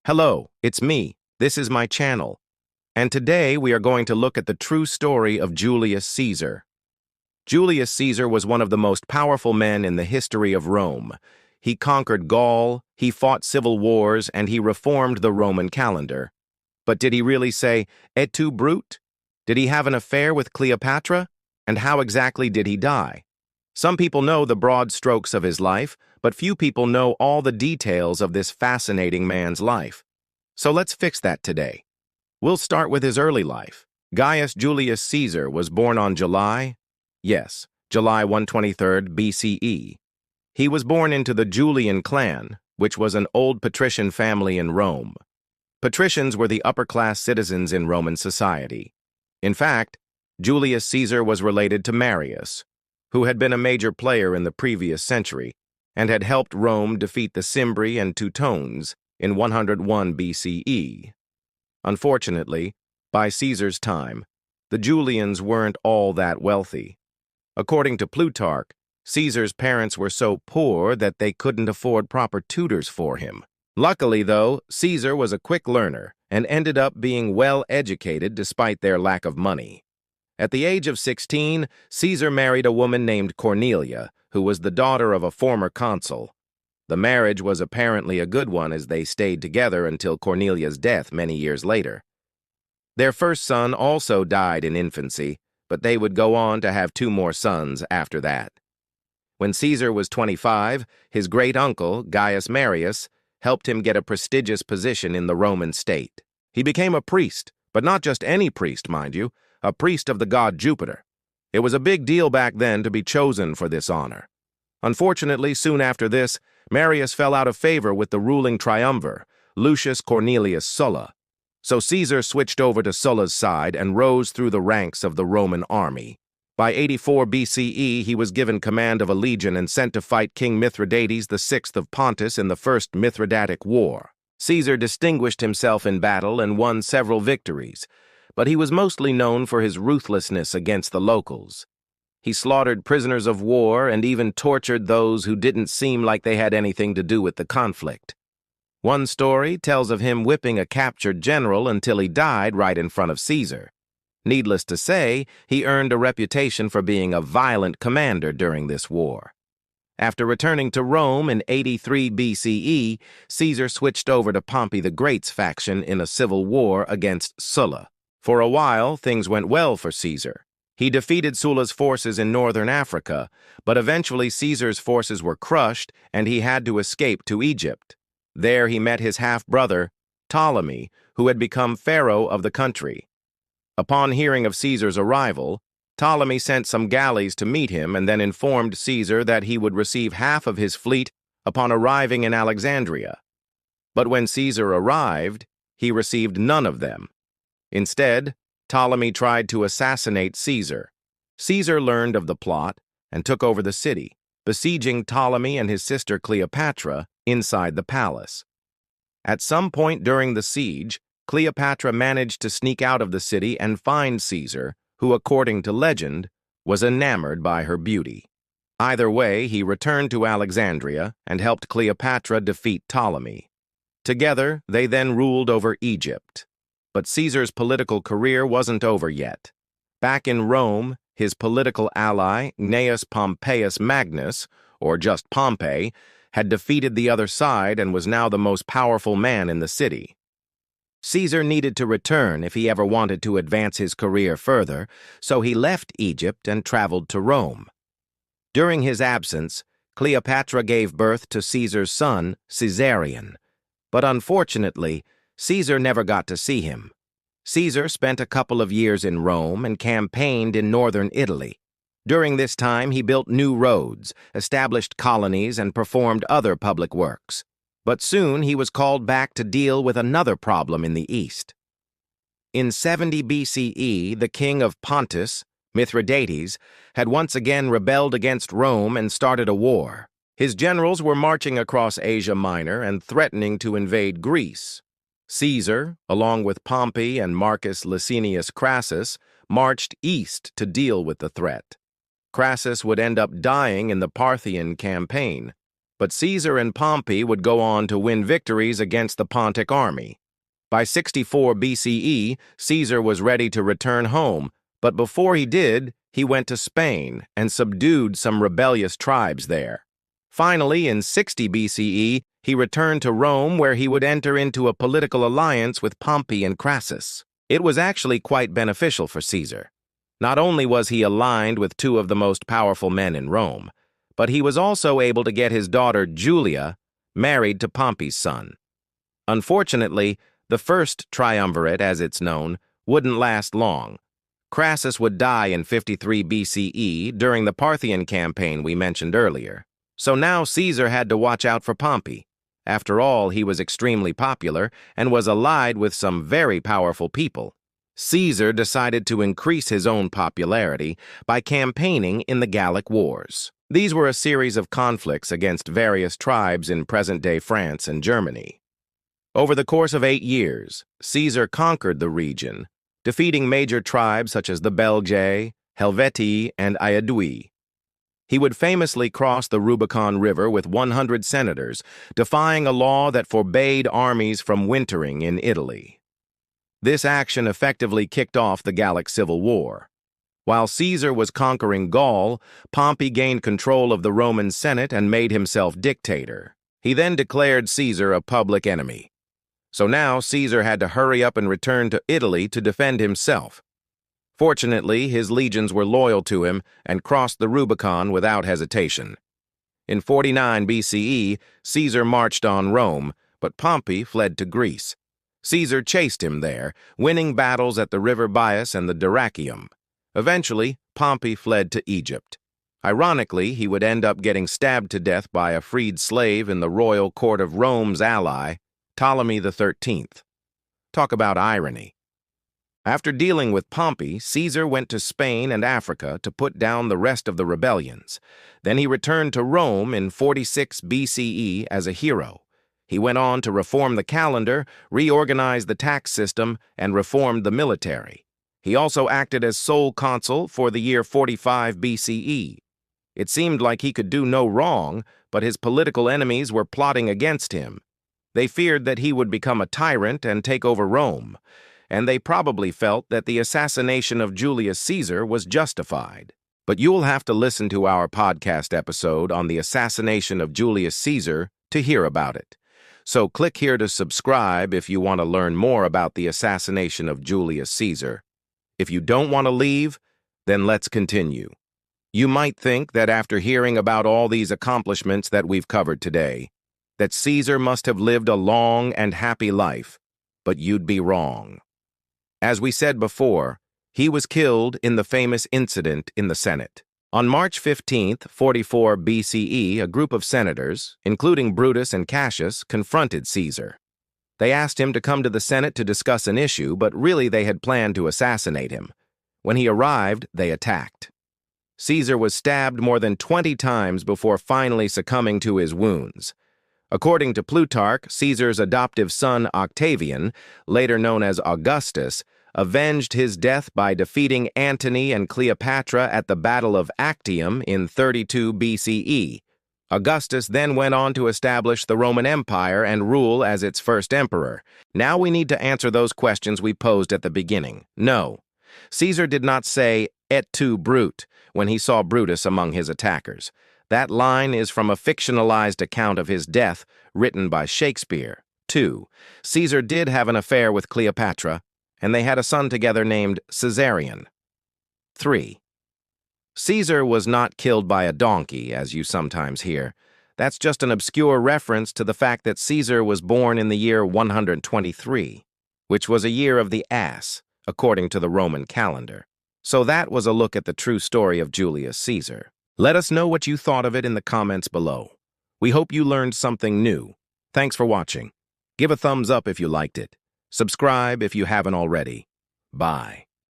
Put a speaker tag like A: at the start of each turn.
A: Hello, it's me. This is my channel. And today we are going to look at the true story of Julius Caesar. Julius Caesar was one of the most powerful men in the history of Rome. He conquered Gaul, he fought civil wars, and he reformed the Roman calendar. But did he really say, "Et tu, Brute"? Did he have an affair with Cleopatra? And how exactly did he die? Some people know the broad strokes of his life, but few people know all the details of this fascinating man's life. So let's fix that today. We'll start with his early life. Gaius Julius Caesar was born on July 123rd BCE. He was born into the Julian clan, which was an old patrician family in Rome. Patricians were the upper-class citizens in Roman society. In fact, Julius Caesar was related to Marius, who had been a major player in the previous century and had helped Rome defeat the Cimbri and Teutones in 101 BCE. Unfortunately, by Caesar's time, the Julians weren't all that wealthy. According to Plutarch, Caesar's parents were so poor that they couldn't afford proper tutors for him. Luckily, though, Caesar was a quick learner and ended up being well educated despite their lack of money. At the age of 16, Caesar married a woman named Cornelia, who was the daughter of a former consul. The marriage was apparently a good one as they stayed together until Cornelia's death many years later. Their first son also died in infancy, but they would go on to have two more sons after that. When Caesar was 25, his great-uncle, Gaius Marius, helped him get a prestigious position in the Roman state. He became a priest, but not just any priest, mind you, a priest of the god Jupiter. It was a big deal back then to be chosen for this honor. Unfortunately, soon after this, Marius fell out of favor with the ruling triumvir, Lucius Cornelius Sulla. So Caesar switched over to Sulla's side and rose through the ranks of the Roman army. By 84 BCE, he was given command of a legion and sent to fight King Mithridates VI of Pontus in the First Mithridatic War. Caesar distinguished himself in battle and won several victories, but he was mostly known for his ruthlessness against the locals. He slaughtered prisoners of war and even tortured those who didn't seem like they had anything to do with the conflict. One story tells of him whipping a captured general until he died right in front of Caesar. Needless to say, he earned a reputation for being a violent commander during this war. After returning to Rome in 83 BCE, Caesar switched over to Pompey the Great's faction in a civil war against Sulla. For a while, things went well for Caesar. He defeated Sulla's forces in northern Africa, but eventually Caesar's forces were crushed and he had to escape to Egypt. There he met his half-brother, Ptolemy, who had become pharaoh of the country. Upon hearing of Caesar's arrival, Ptolemy sent some galleys to meet him and then informed Caesar that he would receive half of his fleet upon arriving in Alexandria. But when Caesar arrived, he received none of them. Instead, Ptolemy tried to assassinate Caesar. Caesar learned of the plot and took over the city, besieging Ptolemy and his sister Cleopatra inside the palace. At some point during the siege, Cleopatra managed to sneak out of the city and find Caesar, who, according to legend, was enamored by her beauty. Either way, he returned to Alexandria and helped Cleopatra defeat Ptolemy. Together, they then ruled over Egypt. But Caesar's political career wasn't over yet. Back in Rome, his political ally, Gnaeus Pompeius Magnus, or just Pompey, had defeated the other side and was now the most powerful man in the city. Caesar needed to return if he ever wanted to advance his career further, so he left Egypt and traveled to Rome. During his absence, Cleopatra gave birth to Caesar's son, Caesarion. But unfortunately, Caesar never got to see him. Caesar spent a couple of years in Rome and campaigned in northern Italy. During this time, he built new roads, established colonies, and performed other public works. But soon he was called back to deal with another problem in the east. In 70 BCE, the king of Pontus, Mithridates, had once again rebelled against Rome and started a war. His generals were marching across Asia Minor and threatening to invade Greece. Caesar, along with Pompey and Marcus Licinius Crassus, marched east to deal with the threat. Crassus would end up dying in the Parthian campaign, but Caesar and Pompey would go on to win victories against the Pontic army. By 64 BCE, Caesar was ready to return home, but before he did, he went to Spain and subdued some rebellious tribes there. Finally, in 60 BCE, he returned to Rome where he would enter into a political alliance with Pompey and Crassus. It was actually quite beneficial for Caesar. Not only was he aligned with two of the most powerful men in Rome, but he was also able to get his daughter Julia married to Pompey's son. Unfortunately, the first triumvirate, as it's known, wouldn't last long. Crassus would die in 53 BCE during the Parthian campaign we mentioned earlier. So now Caesar had to watch out for Pompey. After all, he was extremely popular and was allied with some very powerful people. Caesar decided to increase his own popularity by campaigning in the Gallic Wars. These were a series of conflicts against various tribes in present-day France and Germany. Over the course of 8 years, Caesar conquered the region, defeating major tribes such as the Belgae, Helvetii, and Aedui. He would famously cross the Rubicon River with 100 senators, defying a law that forbade armies from wintering in Italy. This action effectively kicked off the Gallic Civil War. While Caesar was conquering Gaul, Pompey gained control of the Roman Senate and made himself dictator. He then declared Caesar a public enemy. So now Caesar had to hurry up and return to Italy to defend himself. Fortunately, his legions were loyal to him and crossed the Rubicon without hesitation. In 49 BCE, Caesar marched on Rome, but Pompey fled to Greece. Caesar chased him there, winning battles at the River Bias and the Dyrrachium. Eventually, Pompey fled to Egypt. Ironically, he would end up getting stabbed to death by a freed slave in the royal court of Rome's ally, Ptolemy XIII. Talk about irony. After dealing with Pompey, Caesar went to Spain and Africa to put down the rest of the rebellions. Then he returned to Rome in 46 BCE as a hero. He went on to reform the calendar, reorganize the tax system, and reformed the military. He also acted as sole consul for the year 45 BCE. It seemed like he could do no wrong, but his political enemies were plotting against him. They feared that he would become a tyrant and take over Rome, and they probably felt that the assassination of Julius Caesar was justified. But you'll have to listen to our podcast episode on the assassination of Julius Caesar to hear about it. So click here to subscribe if you want to learn more about the assassination of Julius Caesar. If you don't want to leave, then let's continue. You might think that after hearing about all these accomplishments that we've covered today, that Caesar must have lived a long and happy life, but you'd be wrong. As we said before, he was killed in the famous incident in the Senate. On March 15, 44 BCE, a group of senators, including Brutus and Cassius, confronted Caesar. They asked him to come to the Senate to discuss an issue, but really they had planned to assassinate him. When he arrived, they attacked. Caesar was stabbed more than 20 times before finally succumbing to his wounds. According to Plutarch, Caesar's adoptive son Octavian, later known as Augustus, avenged his death by defeating Antony and Cleopatra at the Battle of Actium in 32 BCE. Augustus then went on to establish the Roman Empire and rule as its first emperor. Now we need to answer those questions we posed at the beginning. No, Caesar did not say, "Et tu, Brute," when he saw Brutus among his attackers. That line is from a fictionalized account of his death written by Shakespeare. 2. Caesar did have an affair with Cleopatra, and they had a son together named Caesarion. 3. Caesar was not killed by a donkey, as you sometimes hear. That's just an obscure reference to the fact that Caesar was born in the year 123, which was a year of the ass, according to the Roman calendar. So that was a look at the true story of Julius Caesar. Let us know what you thought of it in the comments below. We hope you learned something new. Thanks for watching. Give a thumbs up if you liked it. Subscribe if you haven't already. Bye.